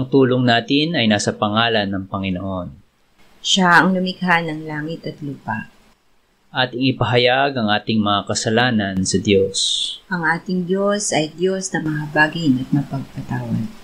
Ang tulong natin ay nasa pangalan ng Panginoon. Siya ang lumikha ng langit at lupa. At ipahayag ang ating mga kasalanan sa Diyos. Ang ating Diyos ay Diyos na mahabagin at mapagpatawad.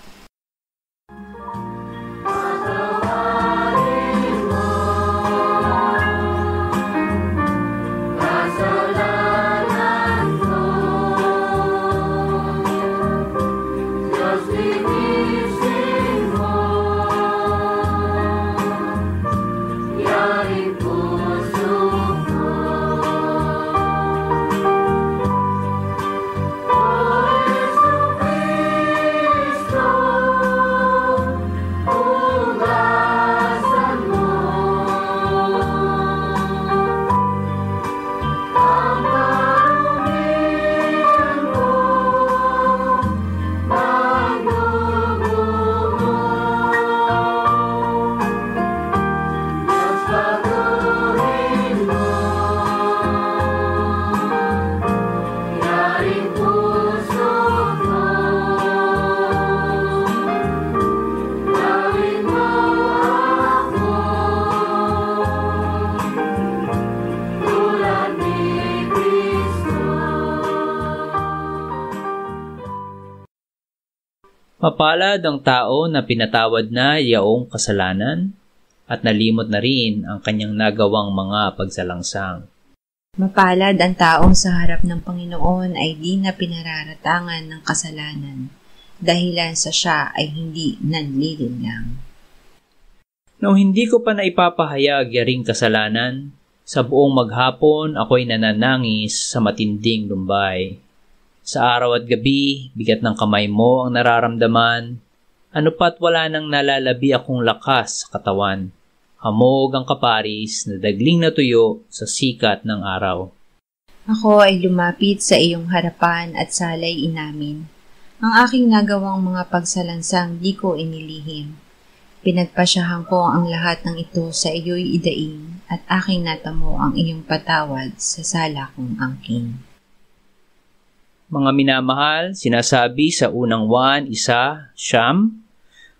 Mapalad ang tao na pinatawad na yaong kasalanan at nalimot na rin ang kanyang nagawang mga pagsalangsang. Mapalad ang taong sa harap ng Panginoon ay di na pinararatangan ng kasalanan, dahilan sa siya ay hindi nanlilinlang. Nung hindi ko pa naipapahayag yaring kasalanan, sa buong maghapon ako'y nananangis sa matinding lumbay. Sa araw at gabi, bigat ng kamay mo ang nararamdaman, ano pa't wala nang nalalabi akong lakas sa katawan. Hamog ang kaparis na dagling na tuyo sa sikat ng araw. Ako ay lumapit sa iyong harapan at salay inamin. Ang aking nagawang mga pagsalansang di ko inilihim. Pinagpasyahan ko ang lahat ng ito sa iyo'y idaing at aking natamo ang iyong patawad sa sala kong angking. Mga minamahal, sinasabi sa unang Juan 1:9,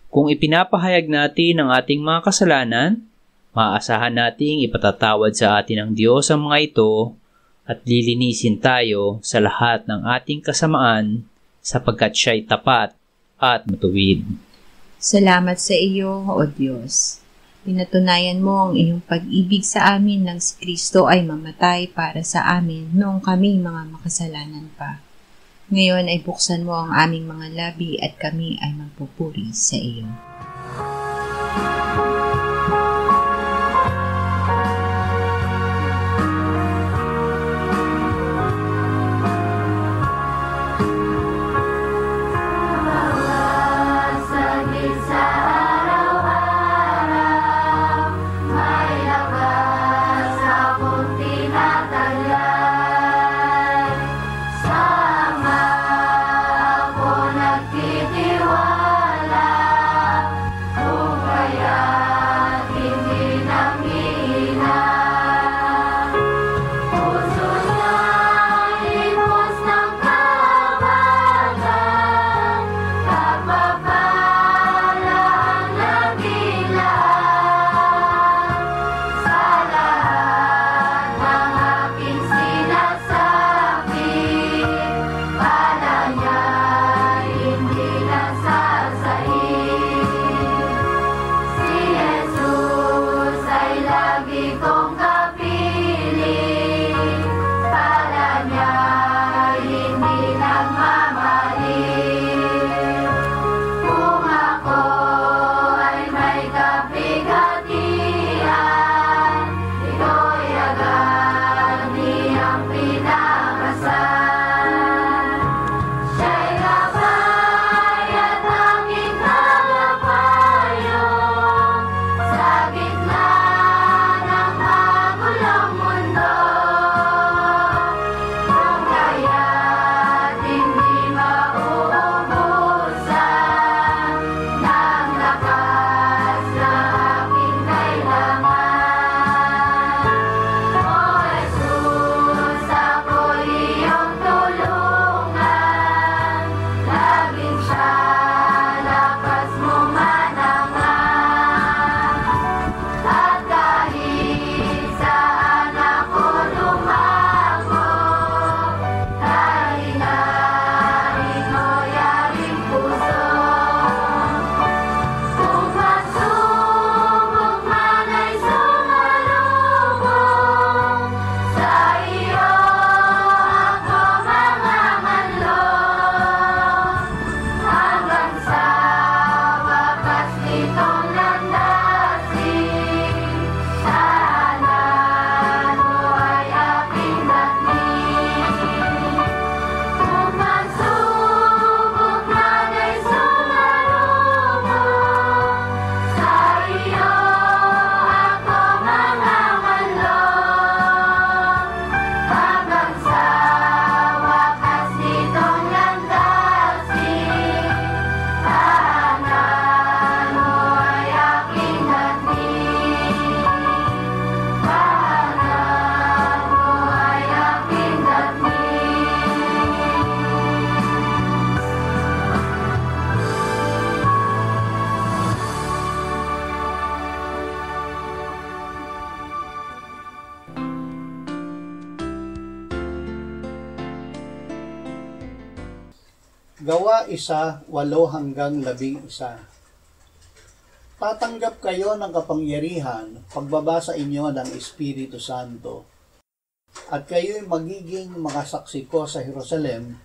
kung ipinapahayag natin ang ating mga kasalanan, maaasahan nating ipatatawad sa atin ng Diyos ang mga ito at lilinisin tayo sa lahat ng ating kasamaan sapagkat siya'y tapat at matuwid. Salamat sa iyo, O Diyos. Pinatunayan mo ang iyong pag-ibig sa amin nang si Kristo ay mamatay para sa amin noong kami mga makasalanan pa. Ngayon ay buksan mo ang aming mga labi at kami ay magpupuri sa iyo. Sa gitna ng Gawa 1:8-11. Tatanggap kayo ng kapangyarihan pagbaba sa inyo ng Espiritu Santo, at kayo'y magiging mga saksi ko sa Jerusalem,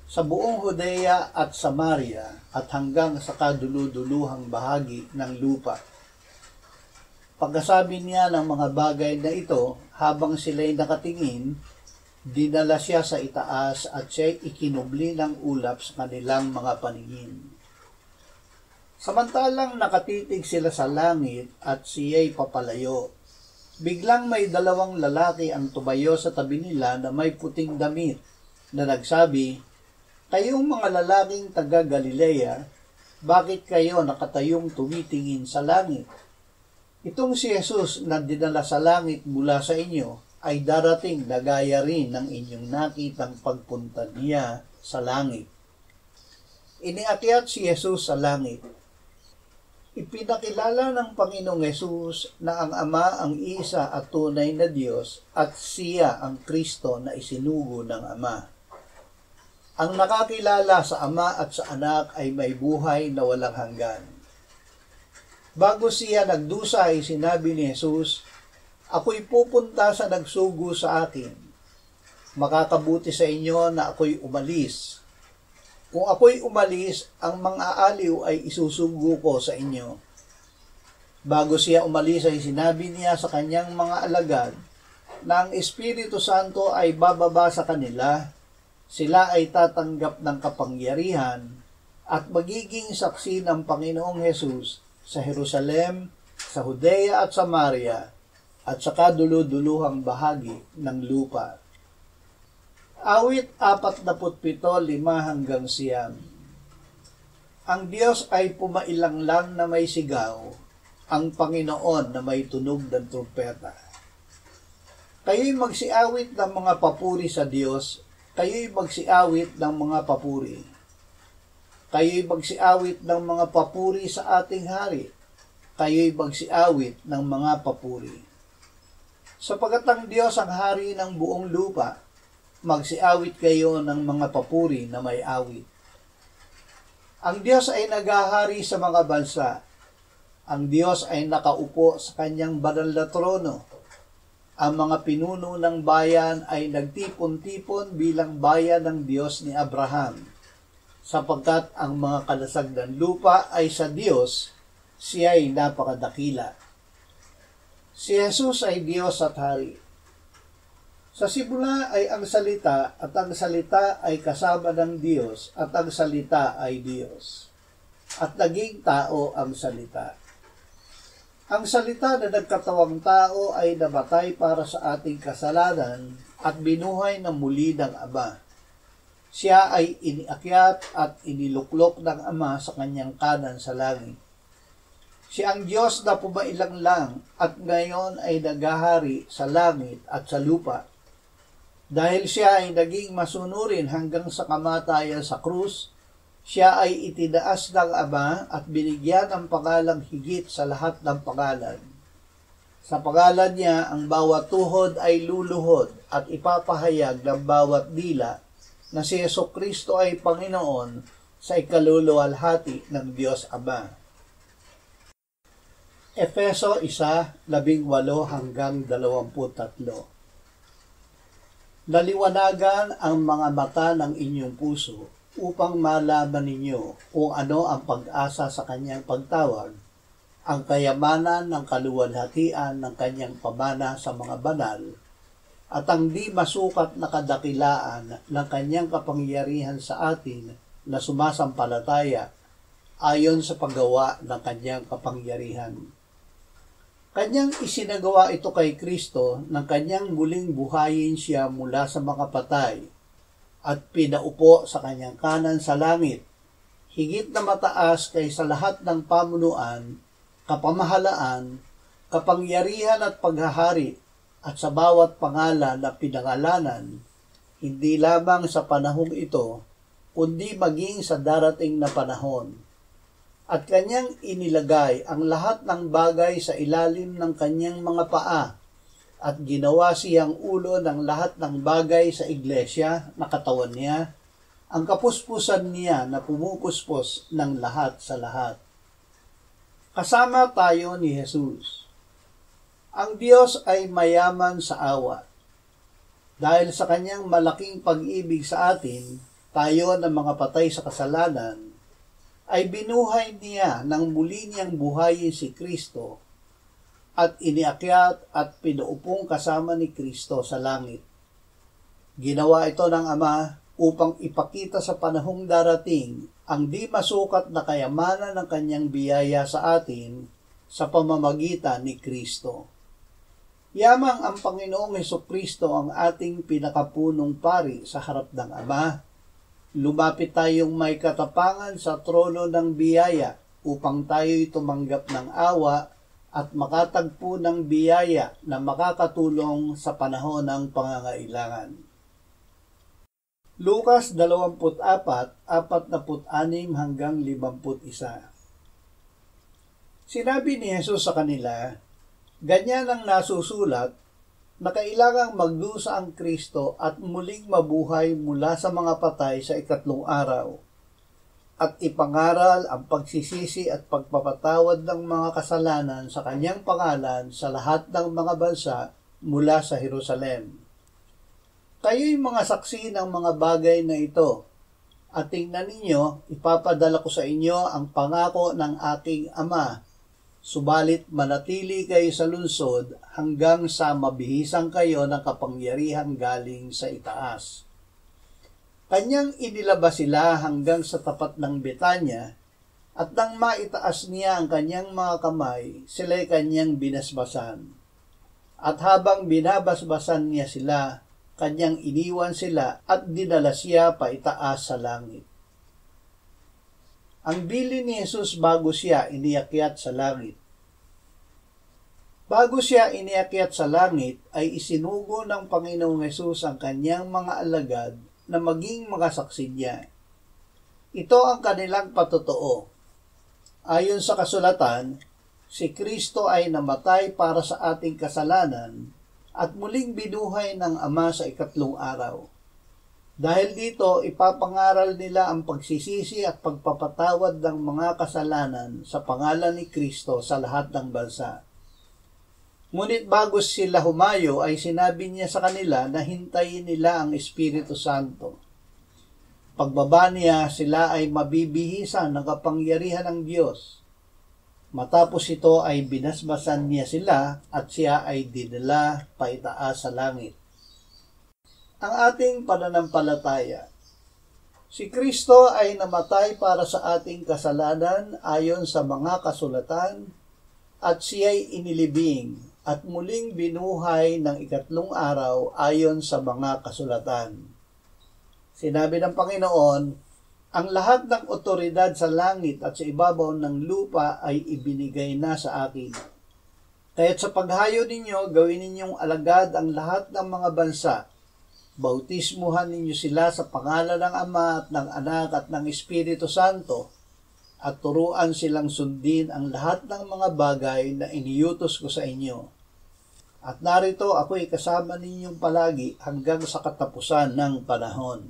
sa buong Judea at Samaria, at hanggang sa kaduluduluhang bahagi ng lupa. Pagkasabi niya ng mga bagay na ito, habang sila'y nakatingin, dinala siya sa itaas at siya'y ikinubli ng ulap sa kanilang mga paningin. Samantalang nakatitig sila sa langit at siya'y papalayo, biglang may 2 lalaki ang tumayo sa tabi nila na may puting damit, na nagsabi, "Kayong mga lalaking taga Galilea, bakit kayo nakatayong tumitingin sa langit? Itong si Jesus na dinala sa langit mula sa inyo ay darating na gaya rin ng inyong nakitang pagpunta niya sa langit." Iniakyat si Jesus sa langit. Ipinakilala ng Panginoong Jesus na ang Ama ang isa at tunay na Diyos at siya ang Kristo na isinugo ng Ama. Ang nakakilala sa Ama at sa Anak ay may buhay na walang hanggan. Bago siya nagdusa ay sinabi ni Jesus, "Ako'y pupunta sa nagsugo sa akin. Makakabuti sa inyo na ako'y umalis. Kung ako'y umalis, ang mga aaliw ay isusugo ko sa inyo." Bago siya umalis ay sinabi niya sa kanyang mga alagad na ang Espiritu Santo ay bababa sa kanila, sila ay tatanggap ng kapangyarihan at magiging saksi ng Panginoong Jesus sa Jerusalem, sa Judea at Samaria, at sa kaduluduluhang bahagi ng lupa. Awit 47:5-9. Ang Diyos ay pumailang lang na may sigaw, ang Panginoon na may tunog ng trumpeta. Kayo'y magsiawit ng mga papuri sa Diyos, kayo'y magsiawit ng mga papuri. Kayo'y magsiawit ng mga papuri sa ating hari, kayo'y magsiawit ng mga papuri. Sapagat ang Diyos ang hari ng buong lupa, magsiawit kayo ng mga papuri na may awit. Ang Diyos ay naghahari sa mga bansa. Ang Diyos ay nakaupo sa kanyang banal na trono. Ang mga pinuno ng bayan ay nagtipon-tipon bilang bayan ng Diyos ni Abraham, sapagkat ang mga kalasag ng lupa ay sa Diyos, siya ay napakadakila. Si Jesus ay Diyos at Hari. Sa simula ay ang salita, at ang salita ay kasama ng Diyos, at ang salita ay Diyos. At naging tao ang salita. Ang salita na nagkatawang tao ay namatay para sa ating kasalanan at binuhay na muli ng Ama. Siya ay iniakyat at iniluklok ng Ama sa kanyang kanan sa langit. Siya ang Diyos na pumailang lang at ngayon ay naghahari sa langit at sa lupa. Dahil siya ay naging masunurin hanggang sa kamatayan sa krus, siya ay itinaas ng Ama at binigyan ng pangalang higit sa lahat ng pangalan. Sa pangalan niya, ang bawat tuhod ay luluhod at ipapahayag ng bawat dila na si Jesucristo ay Panginoon sa ikaluluwalhati ng Diyos Ama. Efeso 1:18-23. Naliwanagan ang mga mata ng inyong puso upang malaman ninyo kung ano ang pag-asa sa kanyang pagtawag, ang kayamanan ng kaluwalhatian ng kanyang pamana sa mga banal, at ang di masukat na kadakilaan ng kanyang kapangyarihan sa atin na sumasampalataya ayon sa paggawa ng kanyang kapangyarihan. Kanyang isinagawa ito kay Kristo nang kanyang muling buhayin siya mula sa mga patay at pinaupo sa kanyang kanan sa langit, higit na mataas kaysa lahat ng pamunuan, kapamahalaan, kapangyarihan at paghahari, at sa bawat pangalan na pinangalanan, hindi lamang sa panahong ito, kundi maging sa darating na panahon. At kanyang inilagay ang lahat ng bagay sa ilalim ng kanyang mga paa, at ginawa siyang ulo ng lahat ng bagay sa iglesia na katawan niya, ang kapuspusan niya na pumupuspos ng lahat sa lahat. Kasama tayo ni Jesus. Ang Diyos ay mayaman sa awa. Dahil sa kanyang malaking pag-ibig sa atin, tayo na mga patay sa kasalanan, ay binuhay niya nang muli niyang buhayin si Kristo at iniakyat at pinuupong kasama ni Kristo sa langit. Ginawa ito ng Ama upang ipakita sa panahong darating ang di masukat na kayamanan ng kanyang biyaya sa atin sa pamamagitan ni Kristo. Yamang ang Panginoong Hesukristo ang ating pinakapunong pari sa harap ng Ama, lumapit tayong may katapangan sa trono ng biyaya upang tayo'y tumanggap ng awa at makatagpo ng biyaya na makakatulong sa panahon ng pangangailangan. Lucas 24:46-51. Sinabi ni Jesus sa kanila, ganyan ang nasusulat na kailangang magdusa ang Kristo at muling mabuhay mula sa mga patay sa ikatlong araw, at ipangaral ang pagsisisi at pagpapatawad ng mga kasalanan sa kanyang pangalan sa lahat ng mga bansa mula sa Jerusalem. Kayo'y mga saksi ng mga bagay na ito, at tingnan ninyo, ipapadala ko sa inyo ang pangako ng aking Ama, subalit manatili kayo sa lungsod hanggang sa mabihisan kayo ng kapangyarihan galing sa itaas. Kanyang inilabas sila hanggang sa tapat ng Betanya, at nang maitaas niya ang kanyang mga kamay, sila'y kanyang binasbasan. At habang binabasbasan niya sila, kanyang iniwan sila at dinala siya paitaas sa langit. Ang bili ni Jesus bago siya iniakyat sa langit. Bago siya iniakyat sa langit ay isinugo ng Panginoong Jesus ang kanyang mga alagad na maging mga saksi niya. Ito ang kanilang patotoo. Ayon sa kasulatan, si Kristo ay namatay para sa ating kasalanan at muling binuhay ng Ama sa ikatlong araw. Dahil dito, ipapangaral nila ang pagsisisi at pagpapatawad ng mga kasalanan sa pangalan ni Kristo sa lahat ng bansa. Ngunit bago sila humayo ay sinabi niya sa kanila na hintayin nila ang Espiritu Santo. Pagbaba niya, sila ay mabibihisan ng kapangyarihan ng Diyos. Matapos ito ay binasbasan niya sila at siya ay dinala paitaas sa langit. Ang ating pananampalataya. Si Kristo ay namatay para sa ating kasalanan ayon sa mga kasulatan at siya'y inilibing at muling binuhay ng ikatlong araw ayon sa mga kasulatan. Sinabi ng Panginoon, ang lahat ng otoridad sa langit at sa ibabaw ng lupa ay ibinigay na sa akin. Kaya't sa paghayo ninyo, gawin ninyong alagad ang lahat ng mga bansa. Bautismuhan ninyo sila sa pangalan ng Ama at ng Anak at ng Espiritu Santo, at turuan silang sundin ang lahat ng mga bagay na iniutos ko sa inyo. At narito ako'y kasama ninyong palagi hanggang sa katapusan ng panahon.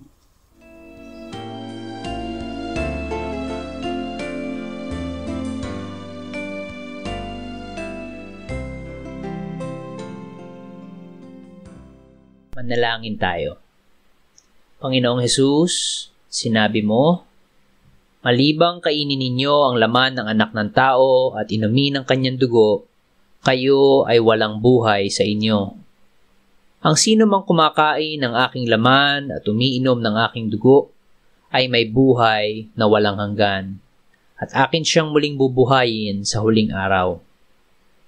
Manalangin tayo. Panginoong Jesus, sinabi mo, malibang kainin ninyo ang laman ng anak ng tao at inumin ang kanyang dugo, kayo ay walang buhay sa inyo. Ang sino mang kumakain ng aking laman at umiinom ng aking dugo ay may buhay na walang hanggan, at akin siyang muling bubuhayin sa huling araw.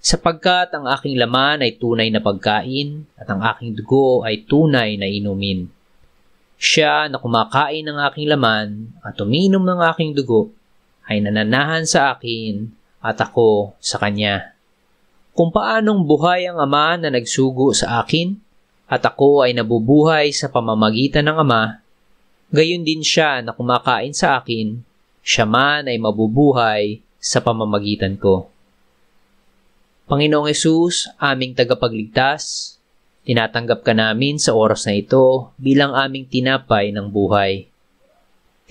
Sapagkat ang aking laman ay tunay na pagkain at ang aking dugo ay tunay na inumin. Siya na kumakain ng aking laman at umiinom ng aking dugo ay nananahan sa akin at ako sa kanya. Kung paanong buhay ang Ama na nagsugo sa akin at ako ay nabubuhay sa pamamagitan ng Ama, gayon din siya na kumakain sa akin, siya man ay mabubuhay sa pamamagitan ko. Panginoong Hesus, aming tagapagligtas, tinatanggap ka namin sa oras na ito bilang aming tinapay ng buhay.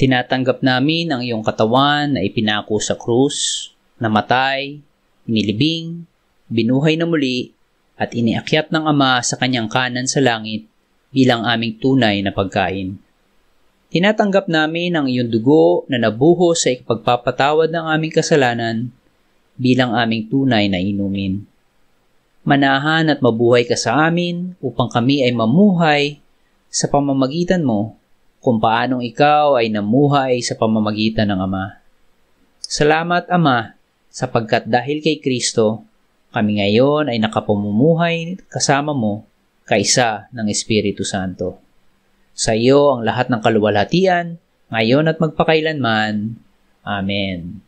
Tinatanggap namin ang iyong katawan na ipinako sa krus, namatay, inilibing, binuhay na muli, at iniakyat ng Ama sa kanyang kanan sa langit bilang aming tunay na pagkain. Tinatanggap namin ang iyong dugo na nabuhos sa ikapagpapatawad ng aming kasalanan bilang aming tunay na inumin. Manahan at mabuhay ka sa amin upang kami ay mamuhay sa pamamagitan mo kung paanong ikaw ay namuhay sa pamamagitan ng Ama. Salamat, Ama, sapagkat dahil kay Kristo, kami ngayon ay nakapamumuhay kasama mo kaisa ng Espiritu Santo. Sa iyo ang lahat ng kaluwalhatian, ngayon at magpakailanman. Amen.